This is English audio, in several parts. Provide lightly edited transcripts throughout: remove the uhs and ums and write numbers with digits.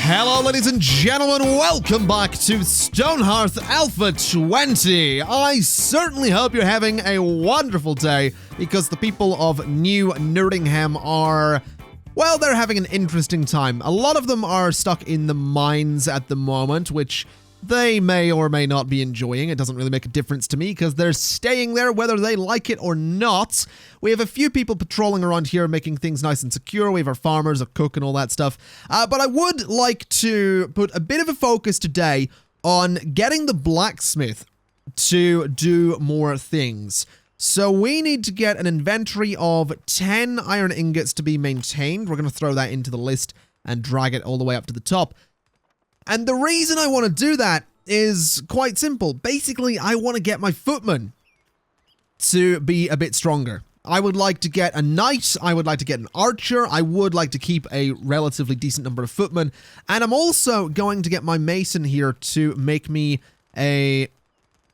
Hello, ladies and gentlemen, welcome back to Stonehearth Alpha 20. I certainly hope you're having a wonderful day, because the people of New Nerdingham are, well, they're having an interesting time. A lot of them are stuck in the mines at the moment, which they may or may not be enjoying. It doesn't really make a difference to me, because they're staying there whether they like it or not. We have a few people patrolling around here, making things nice and secure. We have our farmers, our cook, and all that stuff. But I would like to put a bit of a focus today on getting the blacksmith to do more things. So we need to get an inventory of 10 iron ingots to be maintained. We're going to throw that into the list and drag it all the way up to the top. And the reason I want to do that is quite simple. Basically, I want to get my footmen to be a bit stronger. I would like to get a knight, I would like to get an archer, I would like to keep a relatively decent number of footmen, and I'm also going to get my mason here to make me a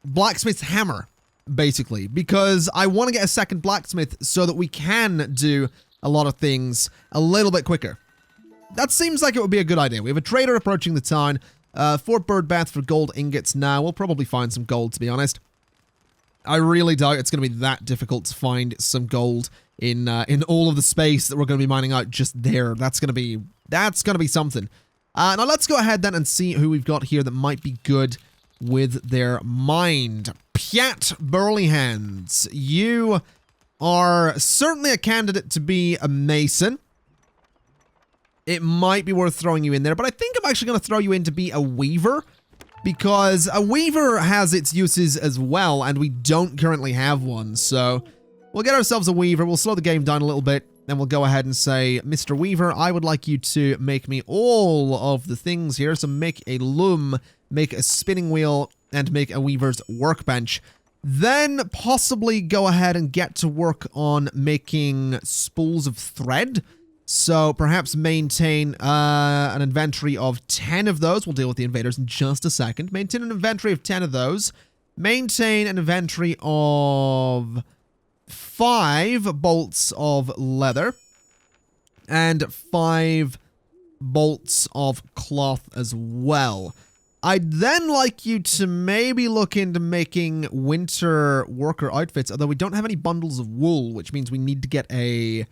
blacksmith's hammer, basically, because I want to get a second blacksmith so that we can do a lot of things a little bit quicker. That seems like it would be a good idea. We have a trader approaching the town. 4 bird bath for gold ingots now. We'll probably find some gold, to be honest. I really doubt it's going to be that difficult to find some gold in all of the space that we're going to be mining out just there. That's going to be something. Now let's go ahead then and see who we've got here that might be good with their mind. Piat Burleyhands. You are certainly a candidate to be a mason. It might be worth throwing you in there, but I think I'm actually going to throw you in to be a weaver, because a weaver has its uses as well, and we don't currently have one. So we'll get ourselves a weaver. We'll slow the game down a little bit, and we'll go ahead and say, Mr. Weaver, I would like you to make me all of the things here. So make a loom, make a spinning wheel, and make a weaver's workbench. Then possibly go ahead and get to work on making spools of thread. So perhaps maintain an inventory of 10 of those. We'll deal with the invaders in just a second. Maintain an inventory of 10 of those. Maintain an inventory of 5 bolts of leather. And 5 bolts of cloth as well. I'd then like you to maybe look into making winter worker outfits, although we don't have any bundles of wool, which means we need to get a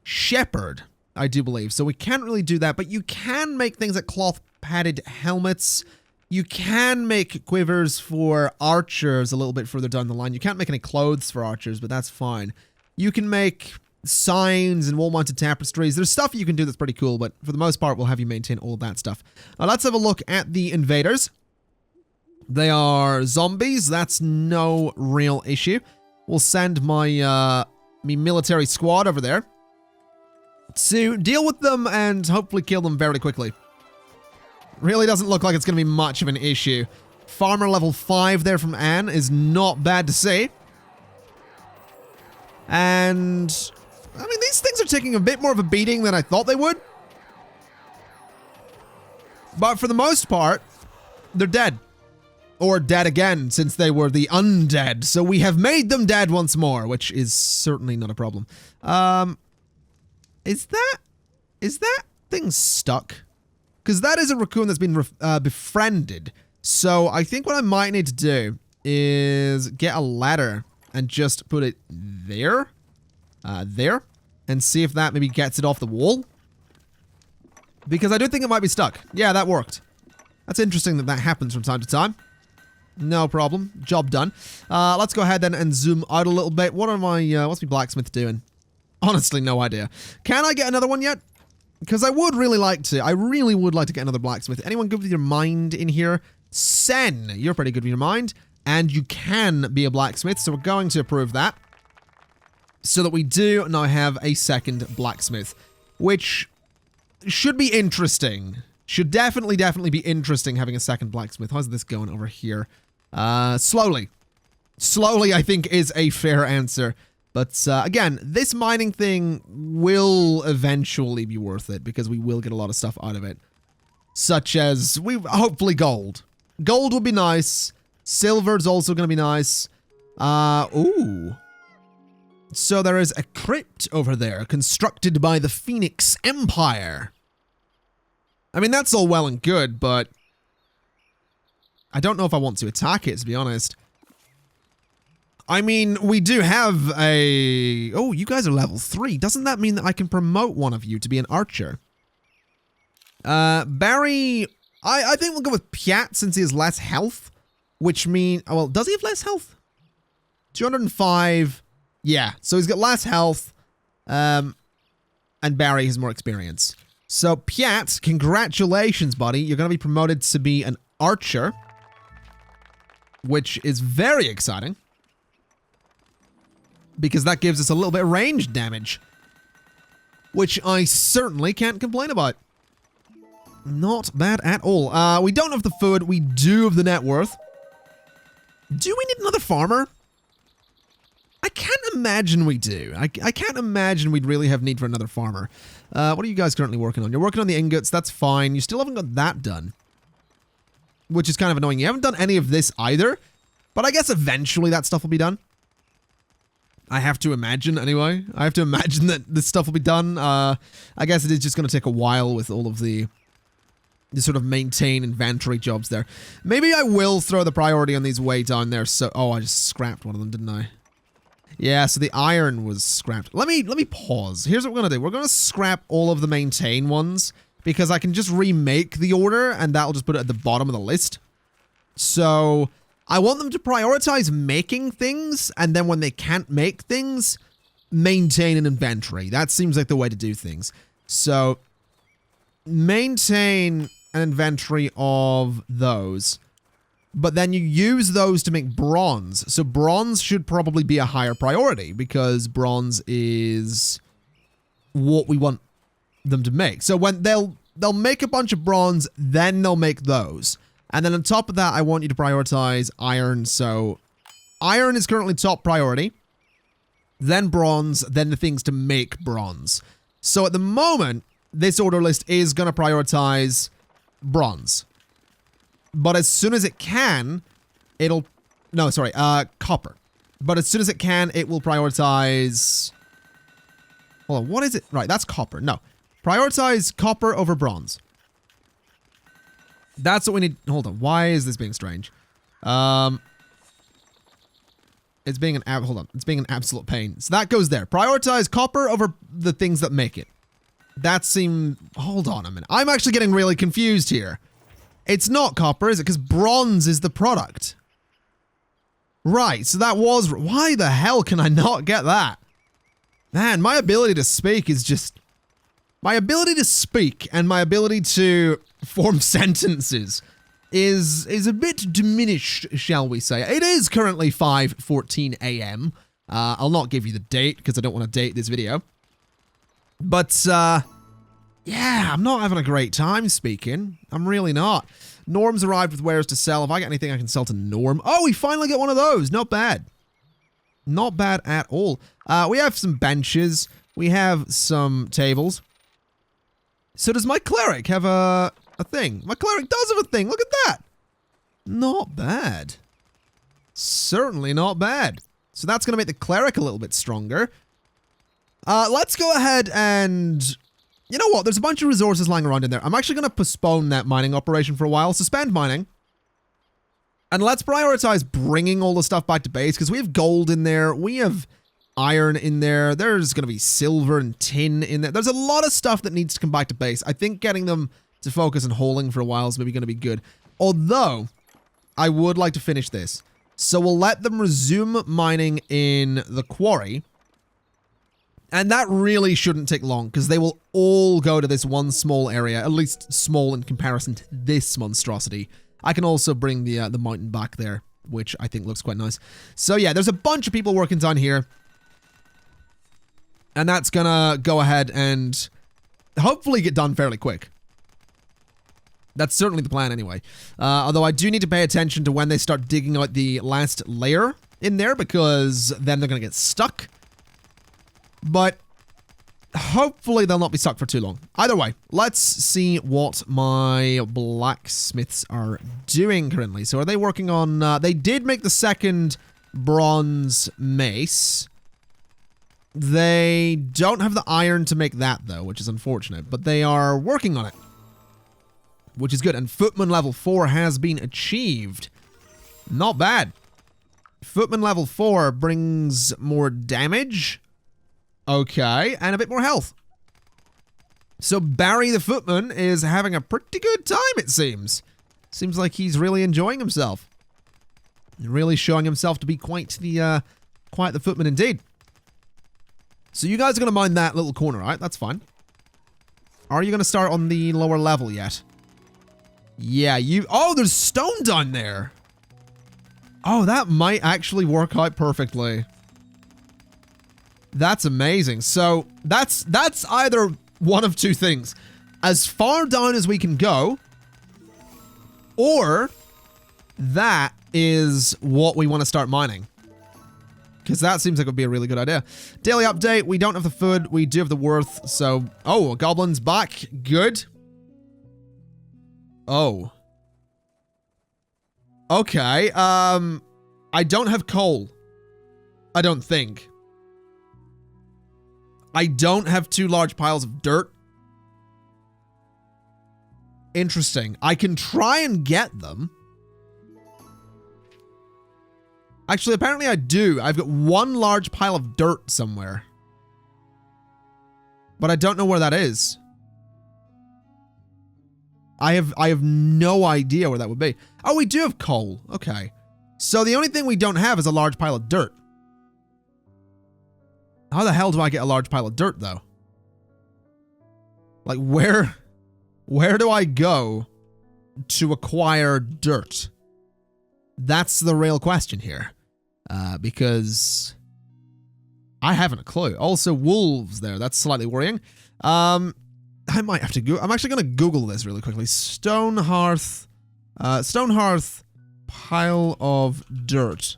shepherd, I do believe. So we can't really do that, but you can make things like cloth padded helmets. You can make quivers for archers a little bit further down the line. You can't make any clothes for archers, but that's fine. You can make signs and wall-mounted tapestries. There's stuff you can do that's pretty cool, but for the most part, we'll have you maintain all of that stuff. Now, let's have a look at the invaders. They are zombies. That's no real issue. We'll send my military squad over there to deal with them and hopefully kill them very quickly. Really doesn't look like it's going to be much of an issue. Farmer level 5 there from Anne is not bad to see. And I mean, these things are taking a bit more of a beating than I thought they would. But for the most part, they're dead. Or dead again, since they were the undead. So we have made them dead once more, which is certainly not a problem. Is that thing stuck? Because that is a raccoon that's been befriended. So I think what I might need to do is get a ladder and just put it there. There. And see if that maybe gets it off the wall. Because I do think it might be stuck. Yeah, that worked. That's interesting that that happens from time to time. No problem. Job done. Let's go ahead then and zoom out a little bit. What am I, what's my blacksmith doing? Honestly, no idea. Can I get another one yet? Because I would really like to. I really would like to get another blacksmith. Anyone good with your mind in here? Sen, you're pretty good with your mind. And you can be a blacksmith, so we're going to approve that. So that we do now have a second blacksmith. Which should be interesting. Should definitely be interesting having a second blacksmith. How's this going over here? Slowly. Slowly, I think, is a fair answer. But again, this mining thing will eventually be worth it because we will get a lot of stuff out of it. Such as, hopefully gold. Gold will be nice. Silver's also going to be nice. Ooh. So there is a crypt over there constructed by the Phoenix Empire. I mean, that's all well and good, but I don't know if I want to attack it, to be honest. I mean, we do have a... Oh, you guys are level 3. Doesn't that mean that I can promote one of you to be an archer? Barry... I think we'll go with Piat since he has less health. Which means... Oh, well, does he have less health? 205. Yeah, so he's got less health. And Barry has more experience. So, Piat, congratulations, buddy. You're going to be promoted to be an archer. Which is very exciting. Because that gives us a little bit of range damage. Which I certainly can't complain about. Not bad at all. We don't have the food. We do have the net worth. Do we need another farmer? I can't imagine we do. I can't imagine we'd really have need for another farmer. What are you guys currently working on? You're working on the ingots. That's fine. You still haven't got that done. Which is kind of annoying. You haven't done any of this either. But I guess eventually that stuff will be done. I have to imagine, anyway. I have to imagine that this stuff will be done. I guess it is just going to take a while with all of the sort of maintain inventory jobs there. Maybe I will throw the priority on these way down there. So, oh, I just scrapped one of them, didn't I? Yeah, so the iron was scrapped. Let me pause. Here's what we're going to do. We're going to scrap all of the maintain ones because I can just remake the order and that'll just put it at the bottom of the list. So, I want them to prioritize making things and then when they can't make things, maintain an inventory. That seems like the way to do things. So, maintain an inventory of those, but then you use those to make bronze. So bronze should probably be a higher priority because bronze is what we want them to make. So when they'll make a bunch of bronze, then they'll make those. And then on top of that, I want you to prioritize iron. So iron is currently top priority, then bronze, then the things to make bronze. So at the moment, this order list is going to prioritize bronze. But as soon as it can, it'll... No, sorry, copper. But as soon as it can, it will prioritize... Hold on, what is it? Right, that's copper. No. Prioritize copper over bronze. That's what we need... Hold on, why is this being strange? It's being an... Hold on, it's being an absolute pain. So that goes there. Prioritize copper over the things that make it. That seemed... Hold on a minute. I'm actually getting really confused here. It's not copper, is it? Because bronze is the product. Right, so that was... Why the hell can I not get that? Man, my ability to speak is just... My ability to speak and my ability to form sentences is a bit diminished, shall we say. It is currently 5:14 a.m. I'll not give you the date because I don't want to date this video. But, yeah, I'm not having a great time speaking. I'm really not. Norm's arrived with wares to sell. If I get anything I can sell to Norm. Oh, we finally get one of those. Not bad. Not bad at all. We have some benches. We have some tables. So does my cleric have a thing? My cleric does have a thing. Look at that. Not bad. Certainly not bad. So that's going to make the cleric a little bit stronger. Let's go ahead and... You know what? There's a bunch of resources lying around in there. I'm actually going to postpone that mining operation for a while. Suspend mining. And let's prioritize bringing all the stuff back to base because we have gold in there. We have iron in there. There's going to be silver and tin in there. There's a lot of stuff that needs to come back to base. I think getting them to focus on hauling for a while is maybe going to be good. Although, I would like to finish this. So we'll let them resume mining in the quarry. And that really shouldn't take long because they will all go to this one small area, at least small in comparison to this monstrosity. I can also bring the mountain back there, which I think looks quite nice. So yeah, there's a bunch of people working down here. And that's gonna go ahead and hopefully get done fairly quick. That's certainly the plan anyway. Although I do need to pay attention to when they start digging out the last layer in there because then they're gonna get stuck. But hopefully they'll not be stuck for too long. Either way, let's see what my blacksmiths are doing currently. So are they working on... they did make the second bronze mace. They don't have the iron to make that, though, which is unfortunate. But they are working on it. which is good. And Footman level 4 has been achieved. Not bad. Footman level 4 brings more damage. Okay, and a bit more health. So Barry the Footman is having a pretty good time, it seems. Seems like he's really enjoying himself. Really showing himself to be quite the footman indeed. So you guys are going to mine that little corner, right? That's fine. Are you going to start on the lower level yet? Yeah, you... Oh, there's stone down there. Oh, that might actually work out perfectly. That's amazing. So that's either one of two things. As far down as we can go, or that is what we want to start mining. Because that seems like it would be a really good idea. Daily update. We don't have the food. We do have the worth. So, oh, goblins back. Good. Oh. Okay. I don't have coal. I don't think. I don't have 2 large piles of dirt. Interesting. I can try and get them. Actually, apparently I do. I've got 1 large pile of dirt somewhere. But I don't know where that is. I have no idea where that would be. Oh, we do have coal. Okay. So the only thing we don't have is a large pile of dirt. How the hell do I get a large pile of dirt, though? Like, where do I go to acquire dirt? That's the real question here. Because I haven't a clue. Also, wolves there. That's slightly worrying. I might have to go. I'm actually going to Google this really quickly. Stonehearth pile of dirt.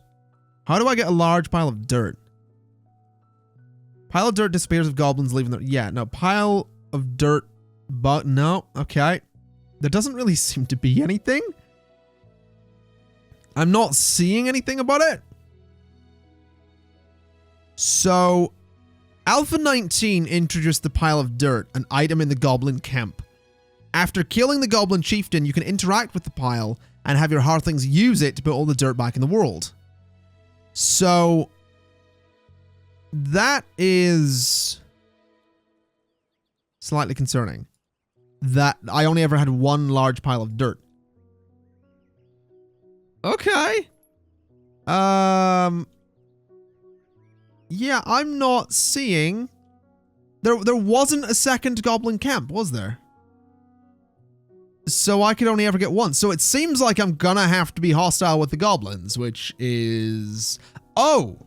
How do I get a large pile of dirt? Pile of dirt disappears if goblins leaving the... Yeah, no. Pile of dirt... But no. Okay. There doesn't really seem to be anything. I'm not seeing anything about it. So, Alpha 19 introduced the pile of dirt, an item in the goblin camp. After killing the goblin chieftain, you can interact with the pile and have your hearthlings use it to put all the dirt back in the world. So, that is slightly concerning. That I only ever had 1 large pile of dirt. Okay. Yeah, I'm not seeing... There wasn't a second goblin camp, was there? So I could only ever get 1. So it seems like I'm gonna have to be hostile with the goblins, which is... Oh!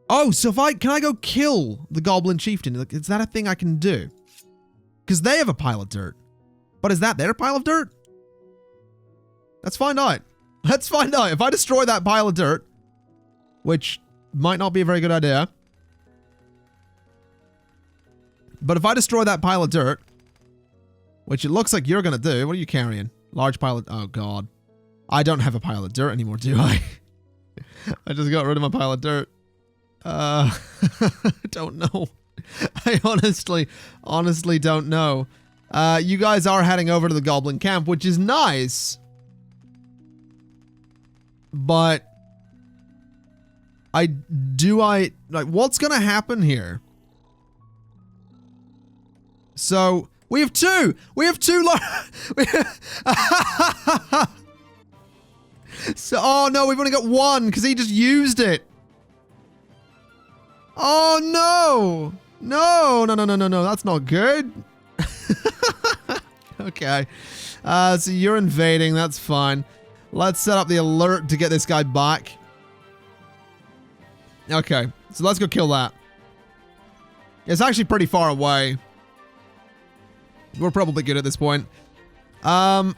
Oh, so can I go kill the goblin chieftain? Like, is that a thing I can do? Because they have a pile of dirt. But is that their pile of dirt? Let's find out. Let's find out. If I destroy that pile of dirt, which might not be a very good idea. But if I destroy that pile of dirt, which it looks like you're going to do, what are you carrying? Large pile of... Oh, God. I don't have a pile of dirt anymore, do I? I just got rid of my pile of dirt. I don't know. I honestly don't know. You guys are heading over to the goblin camp, which is nice. But like, what's gonna happen here? So, we have 2! We have 2 So, oh no, we've only got 1, because he just used it. Oh no! No, that's not good. Okay. So you're invading, that's fine. Let's set up the alert to get this guy back. Okay, so let's go kill that. It's actually pretty far away. We're probably good at this point. I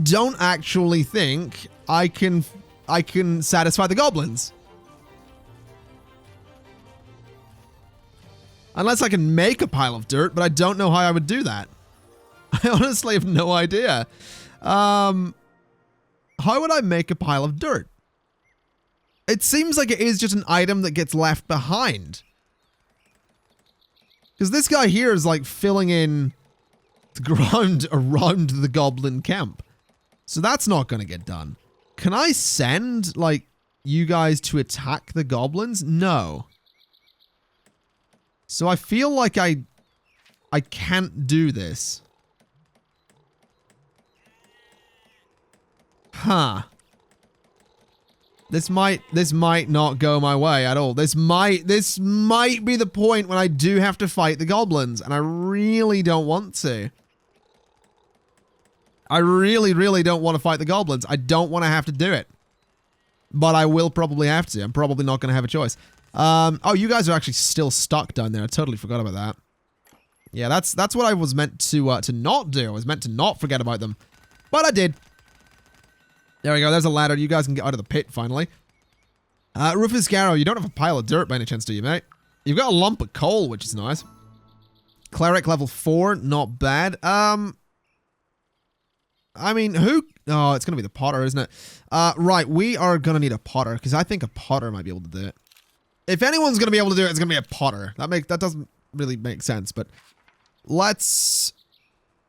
don't actually think I can satisfy the goblins. Unless I can make a pile of dirt, but I don't know how I would do that. I honestly have no idea. How would I make a pile of dirt? It seems like it is just an item that gets left behind. Because this guy here is like filling in the ground around the goblin camp. So that's not going to get done. Can I send, like, you guys to attack the goblins? No. So I feel like I can't do this. Huh. This might not go my way at all. This might be the point when I do have to fight the goblins, and I really don't want to. I really, really don't want to fight the goblins. I don't want to have to do it. But I will probably have to. I'm probably not going to have a choice. Oh, you guys are actually still stuck down there. I totally forgot about that. Yeah, that's what I was meant to not do. I was meant to not forget about them. But I did. There we go. There's a ladder. You guys can get out of the pit, finally. Rufus Garrow, you don't have a pile of dirt by any chance, do you, mate? You've got a lump of coal, which is nice. Cleric level 4, not bad. I mean, who... Oh, it's going to be the potter, isn't it? Right, we are going to need a potter, because I think a potter might be able to do it. If anyone's going to be able to do it, it's going to be a potter. That doesn't really make sense, but... Let's...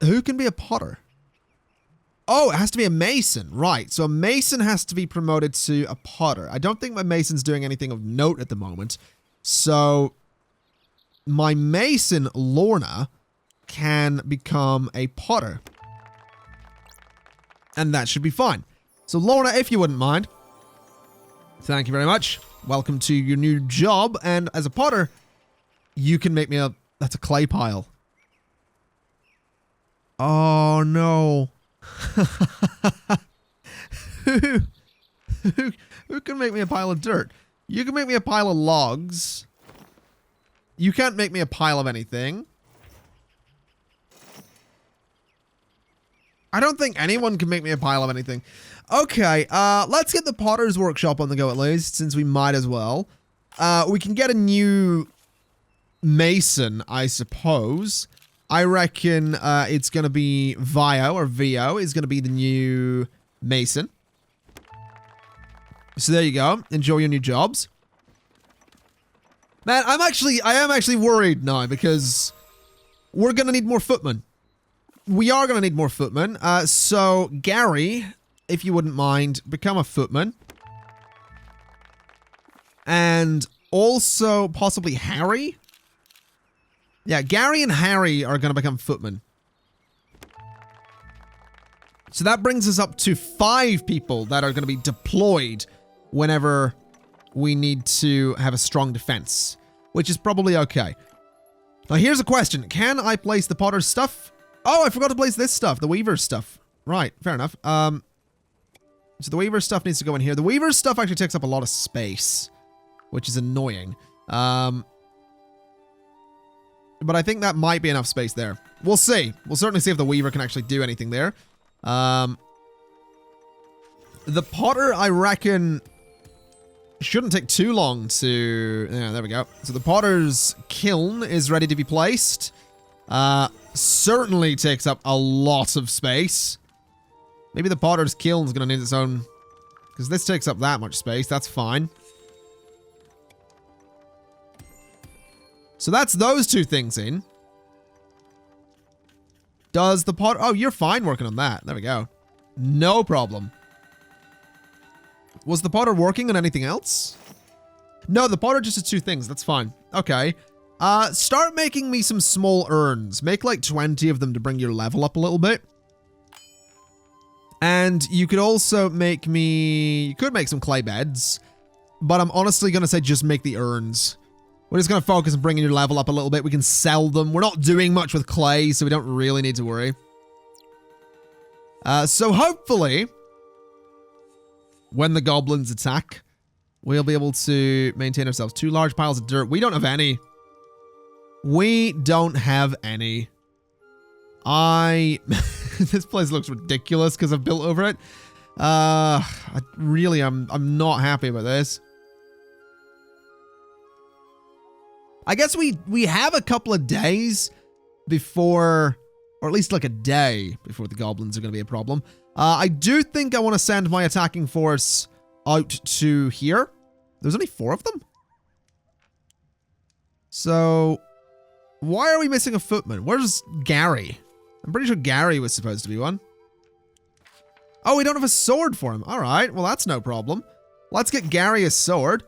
Who can be a potter? Oh, it has to be a mason. Right, so a mason has to be promoted to a potter. I don't think my mason's doing anything of note at the moment. So... My mason, Lorna, can become a potter. And that should be fine. So Lorna, if you wouldn't mind. Thank you very much. Welcome to your new job. And as a potter, you can make me a... That's a clay pile. Oh, no. Who can make me a pile of dirt? You can make me a pile of logs. You can't make me a pile of anything. I don't think anyone can make me a pile of anything. Okay, let's get the Potter's Workshop on the go at least, since we might as well. We can get a new mason, I suppose. I reckon it's going to be Vio, or Vio, is going to be the new mason. So there you go. Enjoy your new jobs. Man, I am actually worried now, because we're going to need more footmen. We are going to need more footmen. So, Gary, if you wouldn't mind, become a footman. And also, possibly Harry? Yeah, Gary and Harry are going to become footmen. So that brings us up to 5 people that are going to be deployed whenever we need to have a strong defense, which is probably okay. Now, here's a question. Can I place the Potter's stuff? Oh, I forgot to place this stuff, the Weaver's stuff. Right, fair enough. So the Weaver's stuff needs to go in here. The Weaver's stuff actually takes up a lot of space, which is annoying. But I think that might be enough space there. We'll see. We'll certainly see if the Weaver can actually do anything there. The Potter, I reckon, shouldn't take too long to... Yeah, there we go. So the Potter's kiln is ready to be placed. Certainly takes up a lot of space. Maybe the Potter's kiln is going to need its own... Because this takes up that much space. That's fine. So that's those 2 things in. Does the Potter... Oh, you're fine working on that. There we go. No problem. Was the Potter working on anything else? No, the Potter just did 2 things. That's fine. Okay. Start making me some small urns. Make like 20 of them to bring your level up a little bit. And you could also make me... You could make some clay beds. But I'm honestly going to say just make the urns. We're just going to focus on bringing your level up a little bit. We can sell them. We're not doing much with clay, so we don't really need to worry. So hopefully, when the goblins attack, we'll be able to maintain ourselves. 2 large piles of dirt. We don't have any. We don't have any. This place looks ridiculous because I've built over it. I'm not happy about this. I guess we have a couple of days before, or at least like a day before the goblins are going to be a problem. I do think I want to send my attacking force out to here. There's only 4 of them. So, why are we missing a footman? Where's Gary? I'm pretty sure Gary was supposed to be one. Oh, we don't have a sword for him. All right, well, that's no problem. Let's get Gary a sword.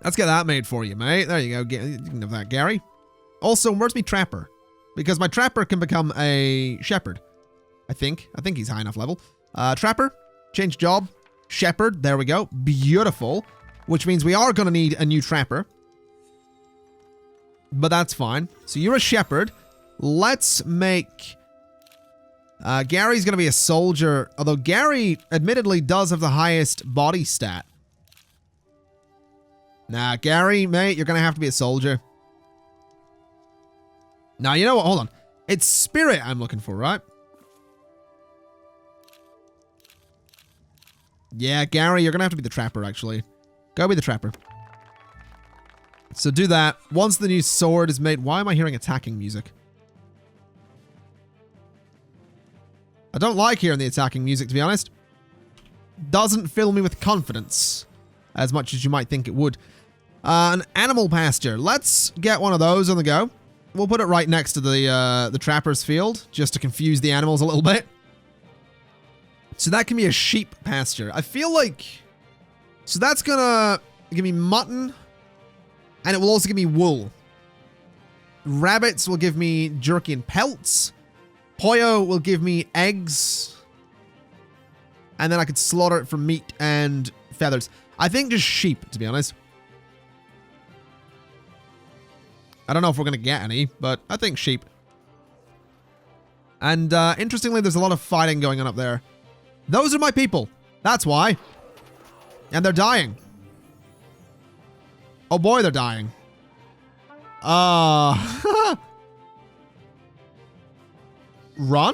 Let's get that made for you, mate. There you go. You can have that, Gary. Also, where's my trapper? Because my trapper can become a shepherd. I think he's high enough level. Trapper, change job. Shepherd, there we go. Beautiful. Which means we are going to need a new trapper. But that's fine. So you're a shepherd. Let's make... Gary's going to be a soldier. Although Gary, admittedly, does have the highest body stat. Nah, Gary, mate, you're going to have to be a soldier. Now, you know what? Hold on. It's spirit I'm looking for, right? Yeah, Gary, you're going to have to be the trapper, actually. Go be the trapper. So do that. Once the new sword is made... Why am I hearing attacking music? I don't like hearing the attacking music, to be honest. Doesn't fill me with confidence as much as you might think it would. An animal pasture. Let's get one of those on the go. We'll put it right next to the trapper's field, just to confuse the animals a little bit. So that can be a sheep pasture. I feel like... So that's gonna give me mutton, and it will also give me wool. Rabbits will give me jerky and pelts. Pollo will give me eggs. And then I could slaughter it for meat and feathers. I think just sheep, to be honest. I don't know if we're going to get any, but I think sheep. And interestingly, there's a lot of fighting going on up there. Those are my people. That's why. And they're dying. Oh boy, they're dying. Run?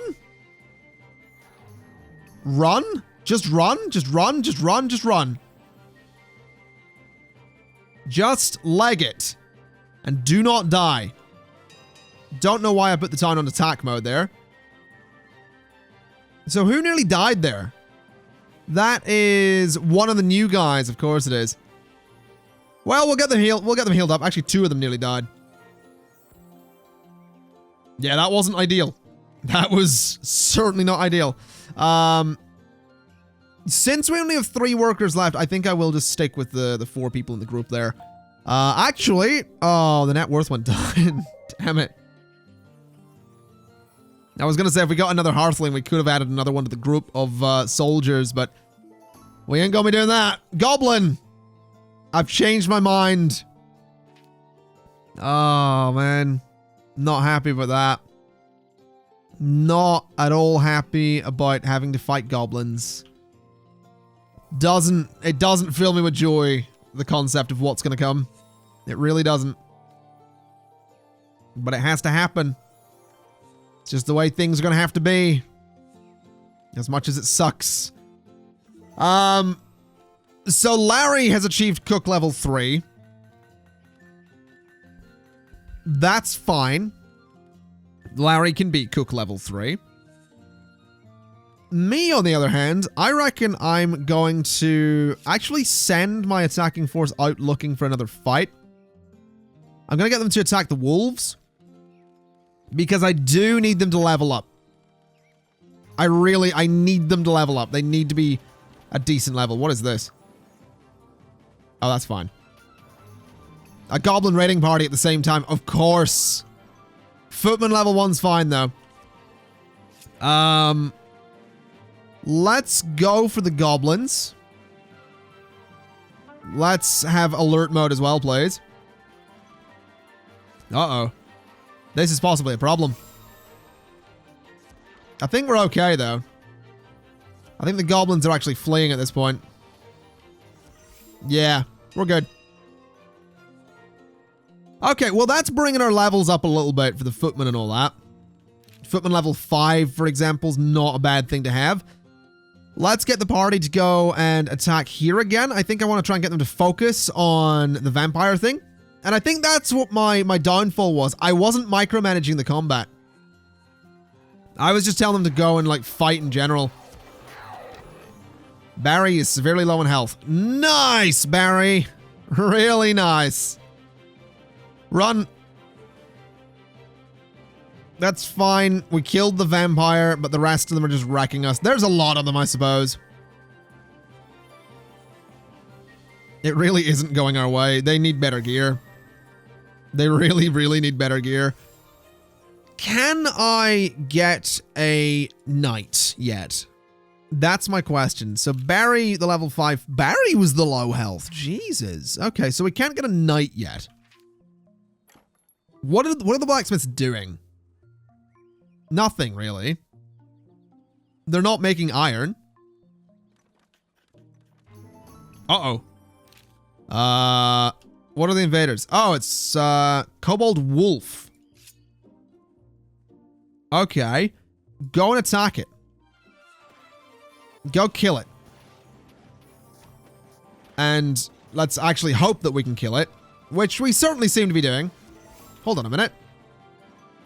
Run? Just run? Just run? Just run? Just run. Just leg it. And do not die. Don't know why I put the town on attack mode there. So who nearly died there? That is one of the new guys, of course it is. Well, we'll get them healed up. Actually, two of them nearly died. Yeah, that wasn't ideal. That was certainly not ideal. Since we only have 3 workers left, I think I will just stick with the 4 people in the group there. Actually, oh, the net worth went down. Damn it. I was going to say, if we got another Hearthling, we could have added another one to the group of soldiers, but we ain't going to be doing that. Goblin! I've changed my mind. Oh, man. Not happy about that. Not at all happy about having to fight goblins. It doesn't fill me with joy, the concept of what's going to come. It really doesn't. But it has to happen. It's just the way things are going to have to be. As much as it sucks. So Larry has achieved cook level 3. That's fine. Larry can be cook level 3. Me, on the other hand, I reckon I'm going to actually send my attacking force out looking for another fight. I'm going to get them to attack the wolves. Because I do need them to level up. I need them to level up. They need to be a decent level. What is this? Oh, that's fine. A goblin raiding party at the same time. Of course. Footman level 1's fine, though. Let's go for the goblins. Let's have alert mode as well, please. Uh-oh. This is possibly a problem. I think we're okay, though. I think the goblins are actually fleeing at this point. Yeah, we're good. Okay, well, that's bringing our levels up a little bit for the footman and all that. Footman level 5, for example, is not a bad thing to have. Let's get the party to go and attack here again. I think I want to try and get them to focus on the vampire thing. And I think that's what my downfall was. I wasn't micromanaging the combat. I was just telling them to go and, like, fight in general. Barry is severely low in health. Nice, Barry. Really nice. Run. That's fine. We killed the vampire, but the rest of them are just wrecking us. There's a lot of them, I suppose. It really isn't going our way. They need better gear. They really, really need better gear. Can I get a knight yet? That's my question. So Barry, the level 5. Barry was the low health. Jesus. Okay, so we can't get a knight yet. What are the blacksmiths doing? Nothing, really. They're not making iron. Uh-oh. What are the invaders? Oh, it's, Kobold Wolf. Okay. Go and attack it. Go kill it. And let's actually hope that we can kill it, which we certainly seem to be doing. Hold on a minute.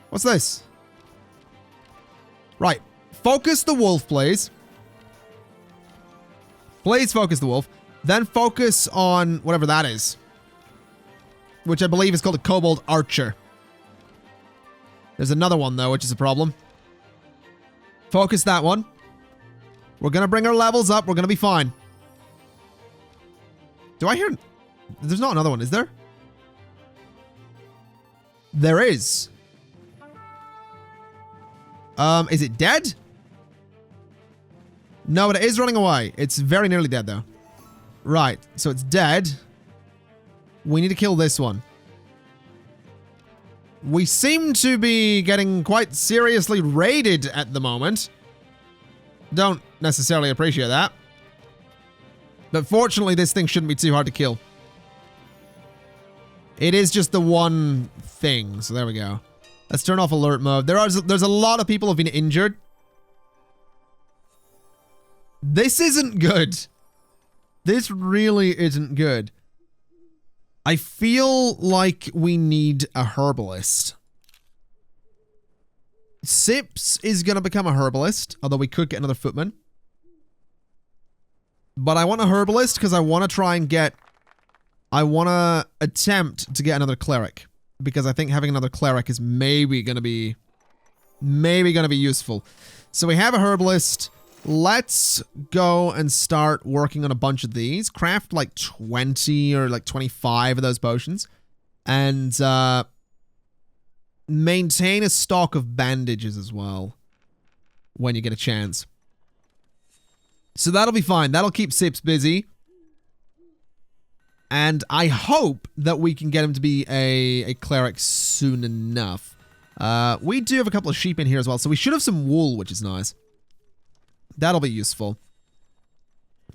What's this? Right. Focus the wolf, please. Please focus the wolf. Then focus on whatever that is. Which I believe is called a Kobold Archer. There's another one, though, which is a problem. Focus that one. We're going to bring our levels up. We're going to be fine. Do I hear... There's not another one, is there? There is. Is it dead? No, but it is running away. It's very nearly dead, though. Right, so it's dead. We need to kill this one. We seem to be getting quite seriously raided at the moment. Don't necessarily appreciate that. But fortunately, this thing shouldn't be too hard to kill. It is just the one thing, so there we go. Let's turn off alert mode. There's a lot of people who have been injured. This isn't good. This really isn't good. I feel like we need a herbalist. Sips is going to become a herbalist, although we could get another footman. But I want a herbalist because I want to try and get... I want to attempt to get another cleric. Because I think having another cleric is maybe going to be useful. So we have a herbalist. Let's go and start working on a bunch of these. Craft like 20 or like 25 of those potions. And maintain a stock of bandages as well. When you get a chance. So that'll be fine. That'll keep Sips busy. And I hope that we can get him to be a cleric soon enough. We do have a couple of sheep in here as well. So we should have some wool, which is nice. That'll be useful.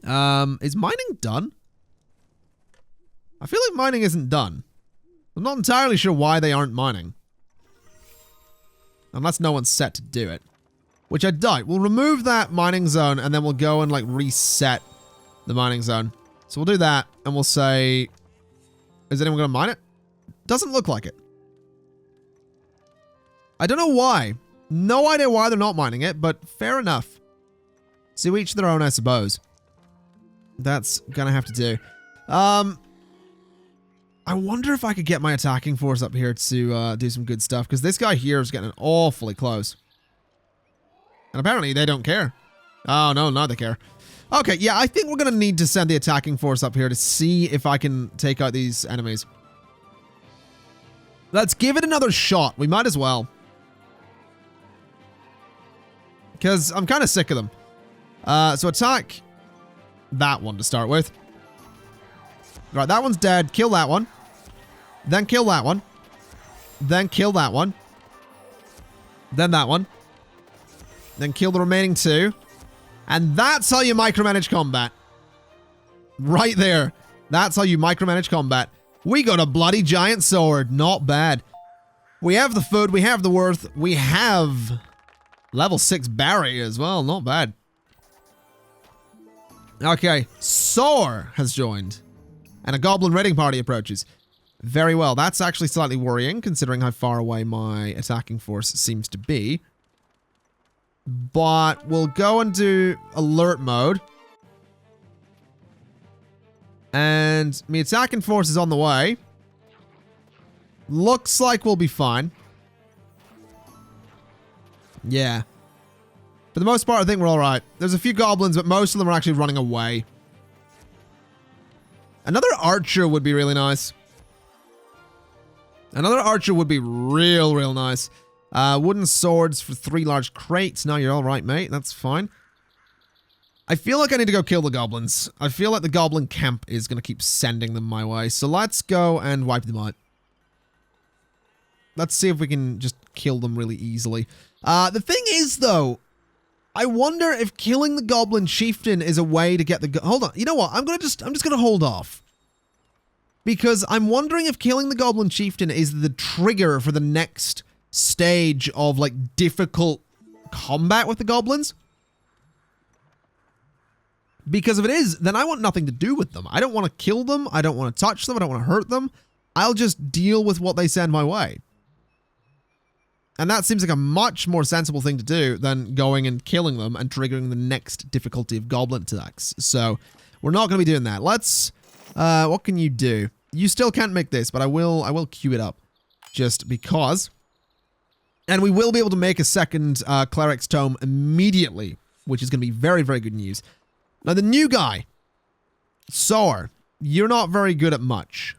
Is mining done? I feel like mining isn't done. I'm not entirely sure why they aren't mining. Unless no one's set to do it. Which I doubt. We'll remove that mining zone and then we'll go and like reset the mining zone. So we'll do that and we'll say, is anyone going to mine it? Doesn't look like it. I don't know why. No idea why they're not mining it, but fair enough. To each their own, I suppose. That's gonna have to do. I wonder if I could get my attacking force up here to do some good stuff, because this guy here is getting awfully close. And apparently they don't care. Oh, no, now they care. Okay, yeah, I think we're gonna need to send the attacking force up here to see if I can take out these enemies. Let's give it another shot. We might as well. Because I'm kind of sick of them. So attack that one to start with. Right, that one's dead. Kill that one. Then kill that one. Then kill that one. Then that one. Then kill the remaining two. And that's how you micromanage combat. Right there. That's how you micromanage combat. We got a bloody giant sword. Not bad. We have the food. We have the worth. We have level 6 Barry as well. Not bad. Okay. Soar has joined. And a goblin raiding party approaches. Very well. That's actually slightly worrying, considering how far away my attacking force seems to be. But we'll go and do alert mode. And my attacking force is on the way. Looks like we'll be fine. Yeah. For the most part, I think we're all right. There's a few goblins, but most of them are actually running away. Another archer would be really nice. Another archer would be real nice. Wooden swords for 3 large crates. No, you're all right, mate. That's fine. I feel like I need to go kill the goblins. I feel like the goblin camp is going to keep sending them my way. So let's go and wipe them out. Let's see if we can just kill them really easily. The thing is, though, I wonder if killing the goblin chieftain is a way to get the... Hold on. You know what? I'm just going to hold off. Because I'm wondering if killing the goblin chieftain is the trigger for the next stage of, like, difficult combat with the goblins. Because if it is, then I want nothing to do with them. I don't want to kill them. I don't want to touch them. I don't want to hurt them. I'll just deal with what they send my way. And that seems like a much more sensible thing to do than going and killing them and triggering the next difficulty of goblin attacks. So we're not going to be doing that. Let's, what can you do? You still can't make this, but I will queue it up just because. And we will be able to make a second cleric's tome immediately, which is going to be very good news. Now the new guy, Soar, you're not very good at much,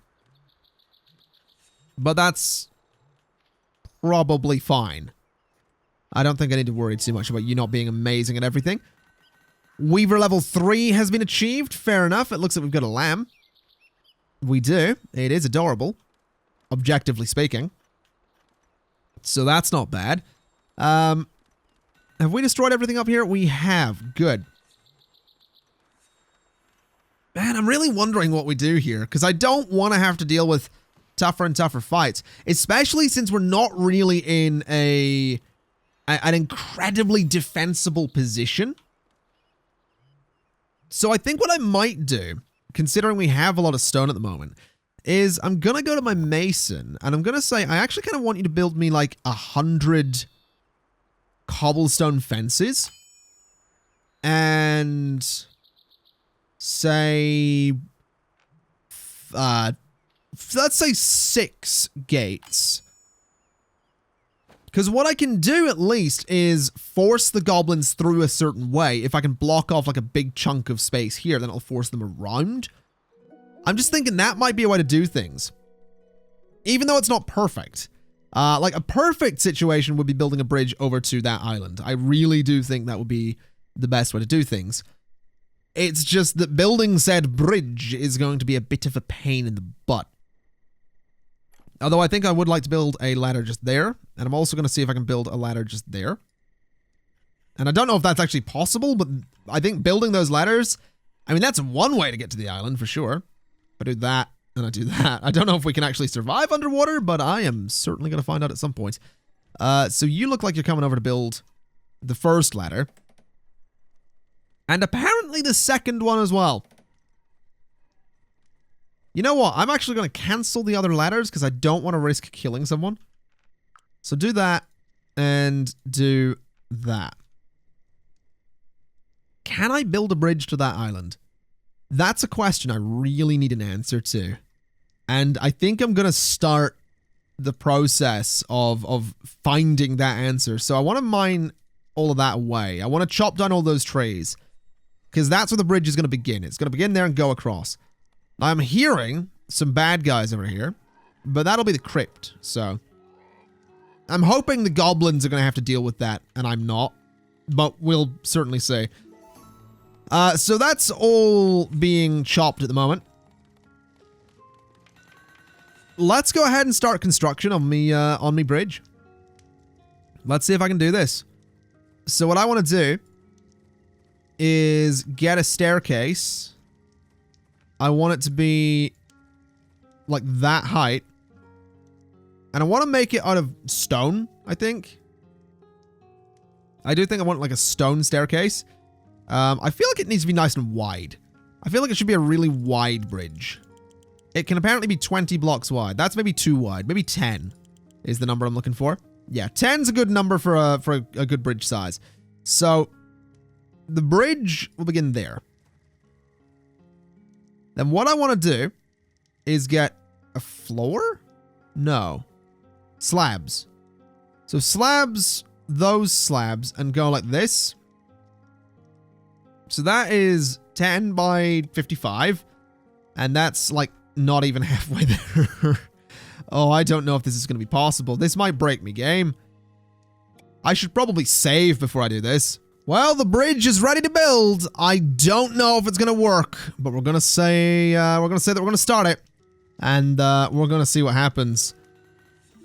but that's probably fine. I don't think I need to worry too much about you not being amazing at everything. Weaver level 3 has been achieved. Fair enough. It looks like we've got a lamb. We do. It is adorable, objectively speaking. So that's not bad. Have we destroyed everything up here? We have. Good. Man, I'm really wondering what we do here, because I don't want to have to deal with tougher and tougher fights, especially since we're not really in an incredibly defensible position. So I think what I might do, considering we have a lot of stone at the moment, is I'm going to go to my mason, and I'm going to say, I actually kind of want you to build me like 100 cobblestone fences, and say, let's say 6 gates. Because what I can do at least is force the goblins through a certain way. If I can block off like a big chunk of space here, then it'll force them around. I'm just thinking that might be a way to do things. Even though it's not perfect. Like a perfect situation would be building a bridge over to that island. I really do think that would be the best way to do things. It's just that building said bridge is going to be a bit of a pain in the butt. Although I think I would like to build a ladder just there. And I'm also going to see if I can build a ladder just there. And I don't know if that's actually possible, but I think building those ladders, I mean, that's one way to get to the island for sure. I do that, and I do that. I don't know if we can actually survive underwater, but I am certainly going to find out at some point. So you look like you're coming over to build the first ladder. And apparently the second one as well. You know what? I'm actually going to cancel the other ladders because I don't want to risk killing someone. So do that and do that. Can I build a bridge to that island? That's a question I really need an answer to. And I think I'm going to start the process of finding that answer. So I want to mine all of that away. I want to chop down all those trees. Because that's where the bridge is going to begin. It's going to begin there and go across. I'm hearing some bad guys over here. But that'll be the crypt. So I'm hoping the goblins are going to have to deal with that. And I'm not. But we'll certainly see. So that's all being chopped at the moment. Let's go ahead and start construction on me bridge. Let's see if I can do this. So what I want to do is get a staircase. I want it to be like that height. And I want to make it out of stone, I think. I do think I want like a stone staircase. I feel like it needs to be nice and wide. I feel like it should be a really wide bridge. It can apparently be 20 blocks wide. That's maybe too wide. Maybe 10 is the number I'm looking for. Yeah, 10's a good number for a good bridge size. So the bridge will begin there. Then what I want to do is get a floor? No. Slabs. So slabs those slabs and go like this. So that is 10 by 55. And that's like not even halfway there. Oh, I don't know if this is going to be possible. This might break me, game. I should probably save before I do this. Well, the bridge is ready to build. I don't know if it's going to work, but we're going to say that we're going to start it, and we're going to see what happens.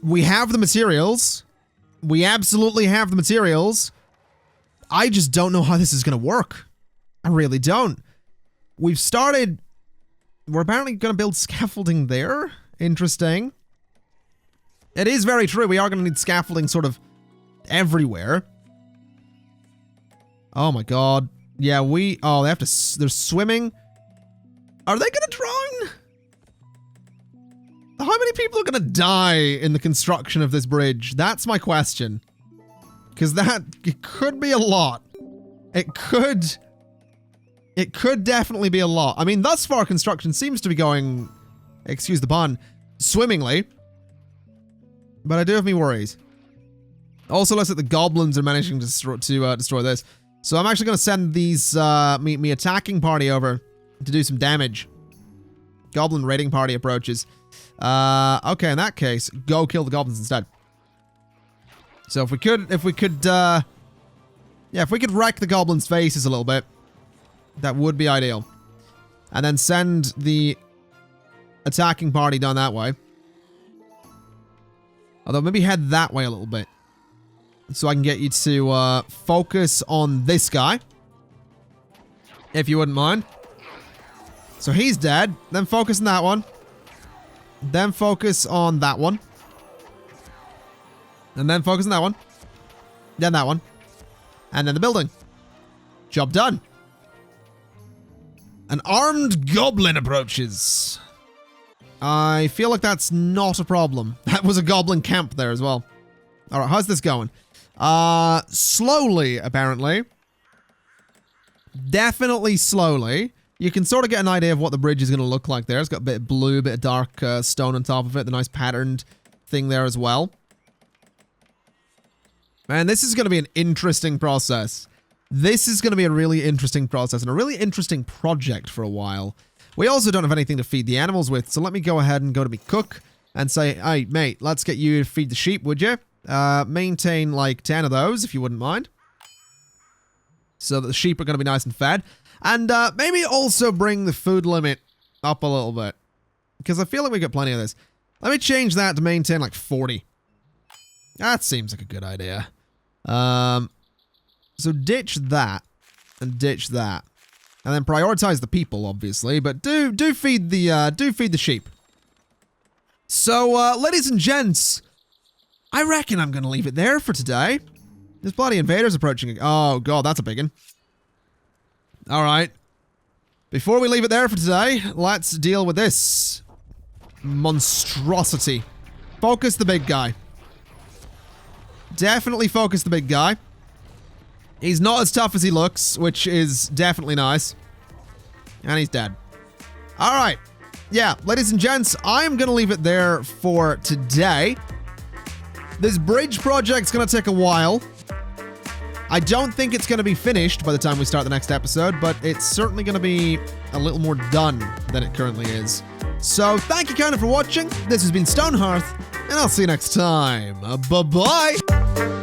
We have the materials. We absolutely have the materials. I just don't know how this is going to work. I really don't. We've started. We're apparently going to build scaffolding there. Interesting. It is very true. We are going to need scaffolding sort of everywhere. Oh my god. Yeah, oh, they have to, they're swimming. Are they gonna drown? How many people are gonna die in the construction of this bridge? That's my question. Because it could be a lot. It could definitely be a lot. I mean, thus far construction seems to be going, excuse the pun, swimmingly. But I do have me worries. Also, looks like the goblins are managing to destroy this. So I'm actually going to send these, me attacking party over to do some damage. Goblin raiding party approaches. Okay, in that case, go kill the goblins instead. So if we could wreck the goblins' faces a little bit, that would be ideal. And then send the attacking party down that way. Although maybe head that way a little bit. So I can get you to focus on this guy. If you wouldn't mind. So he's dead. Then focus on that one. Then focus on that one. And then focus on that one. Then that one. And then the building. Job done. An armed goblin approaches. I feel like that's not a problem. That was a goblin camp there as well. Alright, how's this going? Slowly, apparently. Definitely slowly. You can sort of get an idea of what the bridge is going to look like there. It's got a bit of blue, a bit of dark stone on top of it. The nice patterned thing there as well. Man, this is going to be an interesting process. This is going to be a really interesting process and a really interesting project for a while. We also don't have anything to feed the animals with, so let me go ahead and go to me cook and say, hey, mate, let's get you to feed the sheep, would you? Maintain like 10 of those, if you wouldn't mind. So that the sheep are going to be nice and fed. And maybe also bring the food limit up a little bit. Because I feel like we got plenty of this. Let me change that to maintain like 40. That seems like a good idea. So ditch that. And ditch that. And then prioritize the people, obviously. But do feed the sheep. So, ladies and gents, I reckon I'm going to leave it there for today. There's bloody invaders approaching. Oh, God, that's a big one. All right. Before we leave it there for today, let's deal with this monstrosity. Focus the big guy. Definitely focus the big guy. He's not as tough as he looks, which is definitely nice. And he's dead. All right. Yeah, ladies and gents, I'm going to leave it there for today. This bridge project's going to take a while. I don't think it's going to be finished by the time we start the next episode, but it's certainly going to be a little more done than it currently is. So, thank you kind of for watching. This has been Stonehearth, and I'll see you next time. Bye-bye!